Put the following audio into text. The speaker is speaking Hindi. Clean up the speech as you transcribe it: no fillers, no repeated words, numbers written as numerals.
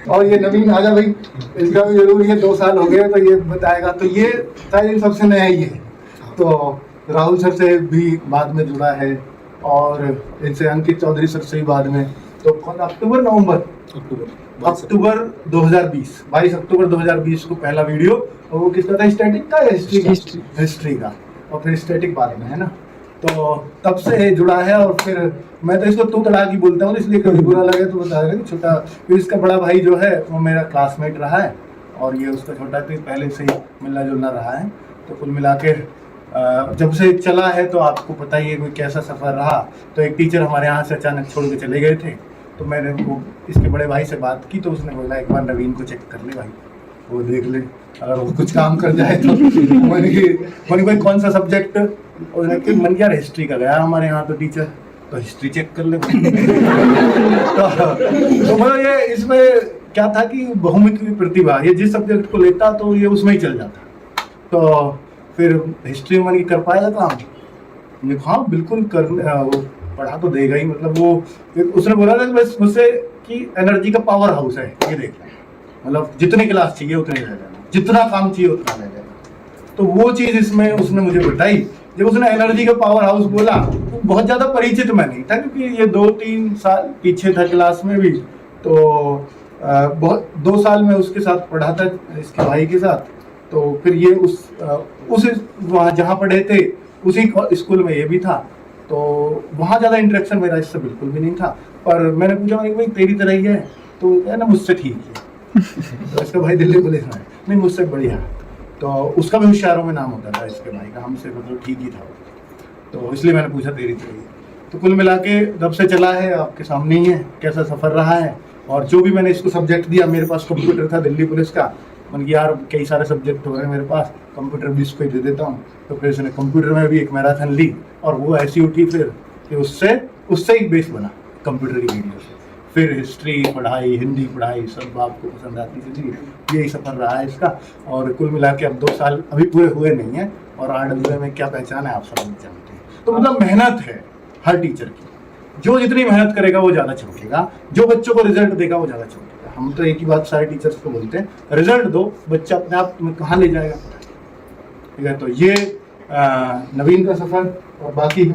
और ये नवीन आजा भाई, इसका भी जरूरी है, 2 साल हो गए तो ये बताएगा। तो ये शायद सबसे नया ही है। तो राहुल सर से भी बाद में जुड़ा है, और इनसे अंकित चौधरी सर से भी बाद में। तो अक्टूबर 22 अक्टूबर 2020 को पहला वीडियो, और वो किसका था, स्टैटिक का या हिस्ट्री का, और फिर स्टैटिक बाद में, है ना। तो तब से जुड़ा है। और फिर मैं तो इसको तू तड़ाक ही बोलता हूँ, इसलिए कभी बुरा लगे तो बता रहे छोटा। फिर इसका बड़ा भाई जो है वो मेरा क्लासमेट रहा है, और ये उसका छोटा, तो पहले से ही मिलना जुलना रहा है। तो कुल मिला के जब से चला है तो आपको पता ही है कोई कैसा सफ़र रहा। तो एक टीचर हमारे यहाँ से अचानक छोड़ के चले गए थे, तो मैंने वो इसके बड़े भाई से बात की, तो उसने बोला एक बार नवीन को चेक कर ले भाई, वो देख ले, अगर वो कुछ काम कर जाए तो। मैंने भाई कौन सा सब्जेक्ट, उसने मन किया हिस्ट्री का गया हमारे यहाँ तो टीचर, तो हिस्ट्री चेक कर ले। तो मतलब ये इसमें क्या था कि बहुमुखी प्रतिभा, ये जिस सब्जेक्ट को लेता तो ये उसमें ही चल जाता। तो फिर हिस्ट्री में मन की कर पाएगा काम, हाँ बिल्कुल कर, वो पढ़ा तो देगा ही। मतलब वो उसने बोला था बस मुझसे कि एनर्जी का पावर हाउस है ये, देख लें, मतलब जितनी क्लास चाहिए उतने ले लेना, जितना काम चाहिए उतना ले लेना। तो वो चीज़ इसमें उसने मुझे बताई। जब उसने एनर्जी का पावर हाउस बोला, तो बहुत ज़्यादा परिचित मैं नहीं था, क्योंकि ये 2-3 साल पीछे था क्लास में भी। तो बहुत 2 साल में उसके साथ पढ़ा था, इसके भाई के साथ। तो फिर ये उस वहाँ जहाँ पढ़े थे उसी स्कूल में ये भी था। तो वहाँ ज़्यादा इंटरेक्शन मेरा इससे बिल्कुल भी नहीं था। पर मैंने पूछा भाई तेरी तरह ही है, तो क्या ना मुझसे ठीक है। तो इसका भाई दिल्ली पुलिस में है, नहीं मुझसे बढ़िया। तो उसका भी होशियारों में नाम होता था इसके भाई का, हमसे मतलब ठीक ही था। तो इसलिए मैंने पूछा तेरी तरह ही। तो कुल मिला के जब से चला है आपके सामने ही है कैसा सफ़र रहा है। और जो भी मैंने इसको सब्जेक्ट दिया, मेरे पास कंप्यूटर था दिल्ली पुलिस का, मन की यार कई सारे सब्जेक्ट हो रहे हैं मेरे पास, कंप्यूटर भी इसको ही दे देता हूँ। तो फिर उसने कंप्यूटर में भी एक मैराथन ली, और वो ऐसी उठी फिर कि उससे ही बेस बना कंप्यूटर की वीडियो से। फिर हिस्ट्री पढ़ाई, हिंदी पढ़ाई, सब आपको पसंद आती थी। यही सफ़र रहा है इसका। और कुल मिला के अब 2 साल अभी पूरे हुए नहीं हैं, और RWA में क्या पहचान है आप सब जानते हैं। तो मतलब मेहनत है हर टीचर की, जो जितनी मेहनत करेगा वो ज़्यादा चमकेगा, जो बच्चों को रिजल्ट देगा वो ज़्यादा चमकेगा। हम तो एक ही बात सारे टीचर्स को बोलते हैं, रिजल्ट दो, बच्चा अपने आप में कहाँ ले जाएगा, ठीक है। तो ये नवीन का सफ़र, और बाकी